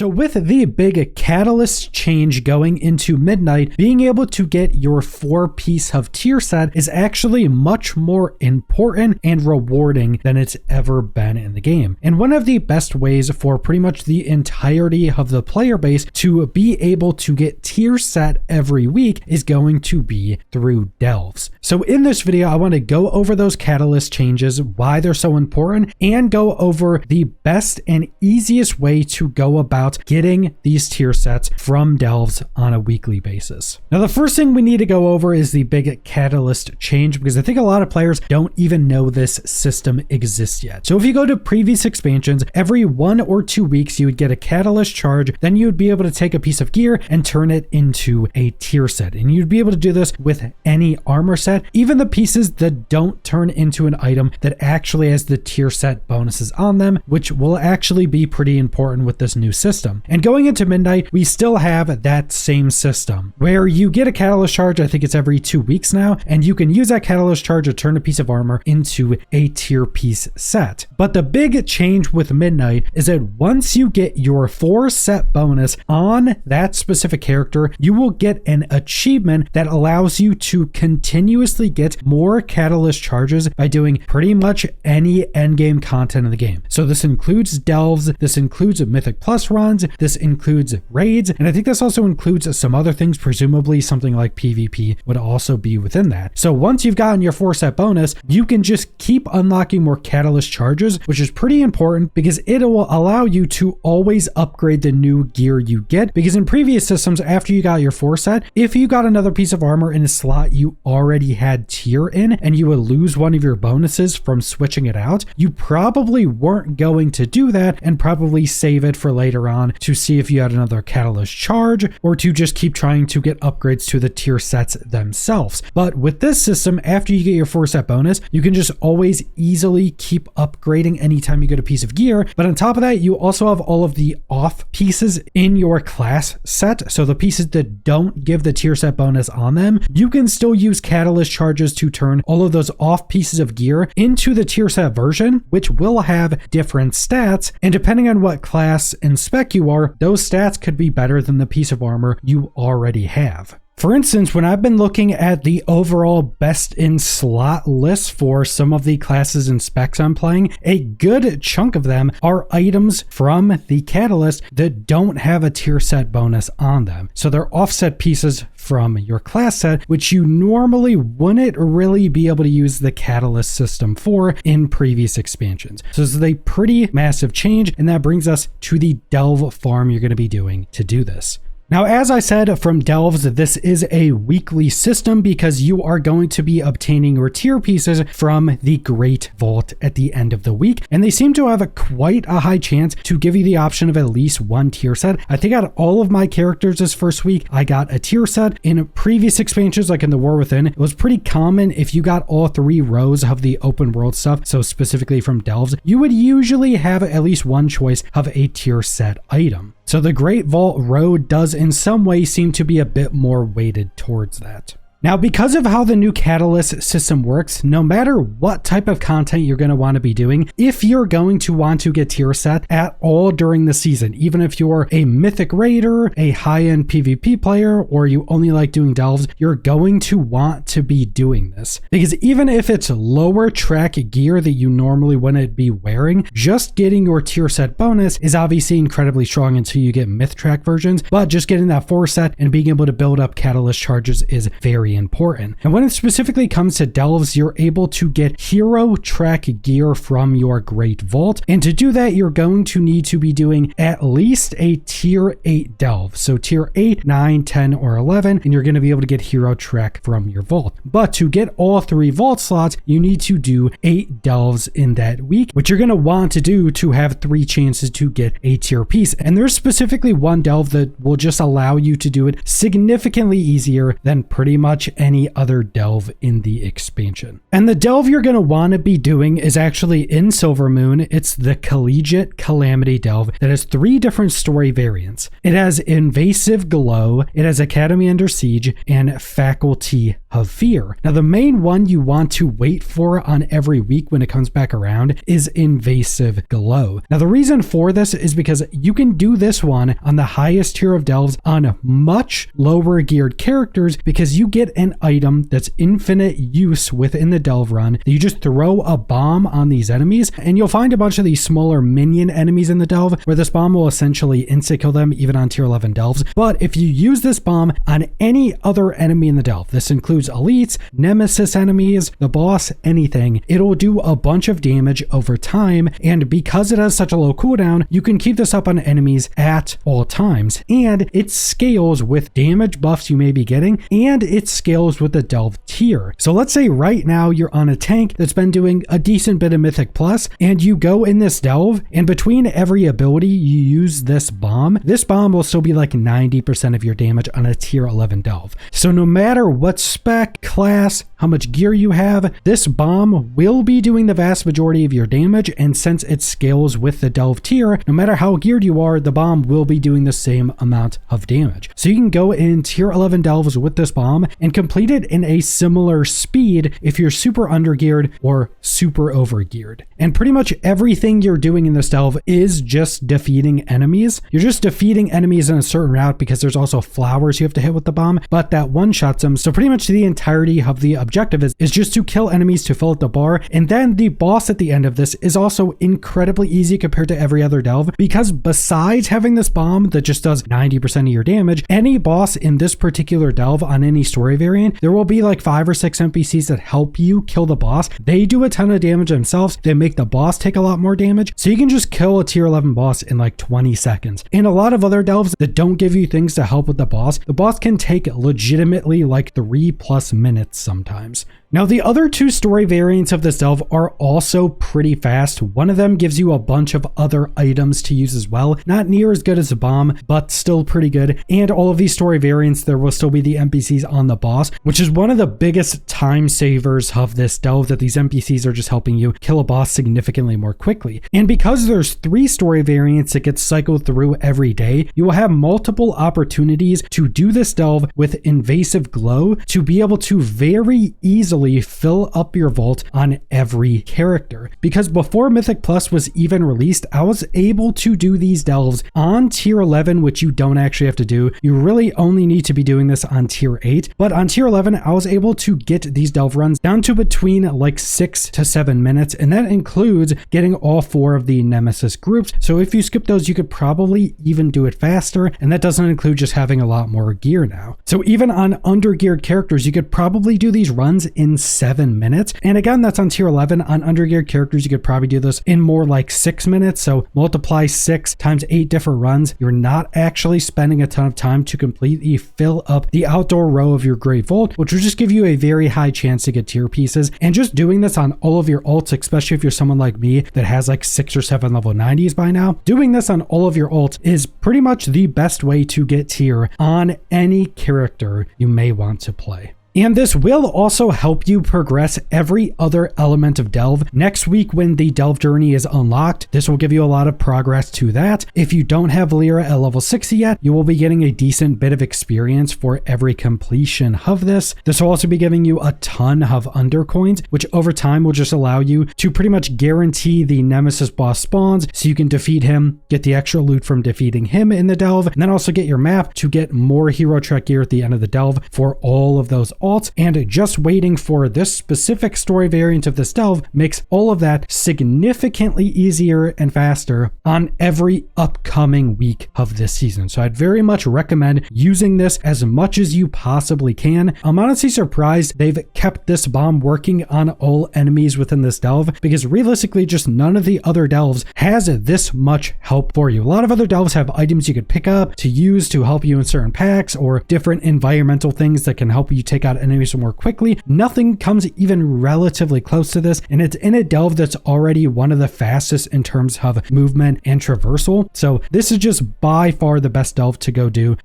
So with the big catalyst change going into midnight, being able to get your 4-piece of tier set is actually much more important and rewarding than it's ever been in the game. And one of the best ways for pretty much the entirety of the player base to be able to get tier set every week is going to be through delves. So in this video, I want to go over those catalyst changes, why they're so important, and go over the best and easiest way to go about getting these tier sets from delves on a weekly basis. Now, the first thing we need to go over is the big catalyst change, because I think a lot of players don't even know this system exists yet. So if you go to previous expansions, every 1 or 2 weeks, you would get a catalyst charge. Then you would be able to take a piece of gear and turn it into a tier set. And you'd be able to do this with any armor set, even the pieces that don't turn into an item that actually has the tier set bonuses on them, which will actually be pretty important with this new system. And going into midnight, we still have that same system where you get a catalyst charge. I think it's every 2 weeks now, and you can use that catalyst charge to turn a piece of armor into a tier piece set. But the big change with midnight is that once you get your 4 set bonus on that specific character, you will get an achievement that allows you to continuously get more catalyst charges by doing pretty much any endgame content in the game. So this includes delves, this includes Mythic Plus runs, this includes raids, and I think this also includes some other things. Presumably something like PvP would also be within that. So once you've gotten your 4 set bonus, you can just keep unlocking more catalyst charges, which is pretty important because it will allow you to always upgrade the new gear you get. Because in previous systems, after you got your 4 set, if you got another piece of armor in a slot you already had tier in and you would lose one of your bonuses from switching it out, you probably weren't going to do that and probably save it for later on to see if you had another catalyst charge, or to just keep trying to get upgrades to the tier sets themselves. But with this system, after you get your 4 set bonus, you can just always easily keep upgrading anytime you get a piece of gear. But on top of that, you also have all of the off pieces in your class set. So the pieces that don't give the tier set bonus on them, you can still use catalyst charges to turn all of those off pieces of gear into the tier set version, which will have different stats. And depending on what class and spec you are, those stats could be better than the piece of armor you already have. For instance, when I've been looking at the overall best in slot list for some of the classes and specs I'm playing, a good chunk of them are items from the catalyst that don't have a tier set bonus on them. So they're offset pieces from your class set, which you normally wouldn't really be able to use the catalyst system for in previous expansions. So this is a pretty massive change, and that brings us to the delve farm you're going to be doing to do this. Now, as I said, from delves, this is a weekly system because you are going to be obtaining your tier pieces from the Great Vault at the end of the week. And they seem to have quite a high chance to give you the option of at least 1 tier set. I think out of all of my characters this first week, I got a tier set. In previous expansions, like in the War Within, it was pretty common if you got all 3 rows of the open world stuff, so specifically from delves, you would usually have at least 1 choice of a tier set item. So the Great Vault Road does in some way seem to be a bit more weighted towards that. Now, because of how the new catalyst system works, no matter what type of content you're going to want to be doing, if you're going to want to get tier set at all during the season, even if you're a mythic raider, a high-end PvP player, or you only like doing delves, you're going to want to be doing this. Because even if it's lower track gear that you normally wouldn't be wearing, just getting your tier set bonus is obviously incredibly strong until you get myth track versions, but just getting that 4 set and being able to build up catalyst charges is very important. And when it specifically comes to delves, you're able to get hero track gear from your Great Vault. And to do that, you're going to need to be doing at least a tier 8 delve. So tier 8, 9, 10, or 11, and you're going to be able to get hero track from your vault. But to get all 3 vault slots, you need to do 8 delves in that week, which you're going to want to do to have 3 chances to get a tier piece. And there's specifically one delve that will just allow you to do it significantly easier than pretty much much any other delve in the expansion. And the delve you're going to want to be doing is actually in Silvermoon. It's the Collegiate Calamity delve that has 3 different story variants. It has Invasive Glow, it has Academy Under Siege, and Faculty of Fear. Now the main one you want to wait for on every week when it comes back around is Invasive Glow. Now the reason for this is because you can do this one on the highest tier of delves on much lower geared characters, because you get an item that's infinite use within the delve run that you just throw a bomb on these enemies, and you'll find a bunch of these smaller minion enemies in the delve where this bomb will essentially insta-kill them even on tier 11 delves. But if you use this bomb on any other enemy in the delve, this includes elites, nemesis enemies, the boss, anything, it'll do a bunch of damage over time, and because it has such a low cooldown, you can keep this up on enemies at all times, and it scales with damage buffs you may be getting, and it scales with the delve tier. So let's say right now you're on a tank that's been doing a decent bit of Mythic Plus, and you go in this delve, and between every ability you use this bomb will still be like 90% of your damage on a tier 11 delve. So no matter what spec, class, how much gear you have, this bomb will be doing the vast majority of your damage, and since it scales with the delve tier, no matter how geared you are, the bomb will be doing the same amount of damage. So you can go in tier 11 delves with this bomb and complete it in a similar speed if you're super undergeared or super overgeared. And pretty much everything you're doing in this delve is just defeating enemies. You're just defeating enemies in a certain route because there's also flowers you have to hit with the bomb, but that one-shots them. So pretty much the entirety of the objective is just to kill enemies to fill out the bar. And then the boss at the end of this is also incredibly easy compared to every other delve, because besides having this bomb that just does 90% of your damage, any boss in this particular delve on any story variant, there will be like 5 or 6 NPCs that help you kill the boss. They do a ton of damage themselves. They make the boss take a lot more damage. So you can just kill a tier 11 boss in like 20 seconds. In a lot of other delves that don't give you things to help with the boss can take legitimately like 3+ minutes sometimes. Now, the other 2 story variants of this delve are also pretty fast. One of them gives you a bunch of other items to use as well. Not near as good as a bomb, but still pretty good. And all of these story variants, there will still be the NPCs on the boss, which is one of the biggest time savers of this delve, that these NPCs are just helping you kill a boss significantly more quickly. And because there's 3 story variants that get cycled through every day, you will have multiple opportunities to do this delve with Invasive Glow to be able to very easily fill up your vault on every character. Because before Mythic Plus was even released, I was able to do these delves on tier 11, which you don't actually have to do. You really only need to be doing this on tier 8. But on tier 11, I was able to get these delve runs down to between like 6 to 7 minutes, and that includes getting all 4 of the nemesis groups. So if you skip those, you could probably even do it faster, and that doesn't include just having a lot more gear now. So even on undergeared characters, you could probably do these runs in 7 minutes. And again, that's on tier 11. On undergeared characters, you could probably do this in more like 6 minutes. So multiply 6 times 8 different runs. You're not actually spending a ton of time to completely fill up the outdoor row of your Great Vault, which will just give you a very high chance to get tier pieces. And just doing this on all of your ults, especially if you're someone like me that has like 6 or 7 level 90s by now, doing this on all of your ults is pretty much the best way to get tier on any character you may want to play. And this will also help you progress every other element of Delve. Next week, when the Delve journey is unlocked, this will give you a lot of progress to that. If you don't have Lyra at level 60 yet, you will be getting a decent bit of experience for every completion of this. This will also be giving you a ton of undercoins, which over time will just allow you to pretty much guarantee the Nemesis boss spawns, so you can defeat him, get the extra loot from defeating him in the Delve, and then also get your map to get more hero trek gear at the end of the Delve for all of those alts. And just waiting for this specific story variant of this Delve makes all of that significantly easier and faster on every upcoming week of this season. So I'd very much recommend using this as much as you possibly can. I'm honestly surprised they've kept this bomb working on all enemies within this Delve, because realistically just none of the other Delves has this much help for you. A lot of other Delves have items you could pick up to use to help you in certain packs, or different environmental things that can help you take out out enemies more quickly. Nothing comes even relatively close to this, and it's in a delve that's already one of the fastest in terms of movement and traversal. So this is just by far the best delve to go do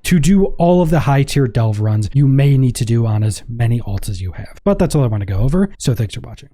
all of the high tier delve runs you may need to do on as many alts as you have. But that's all I want to go over, so thanks for watching.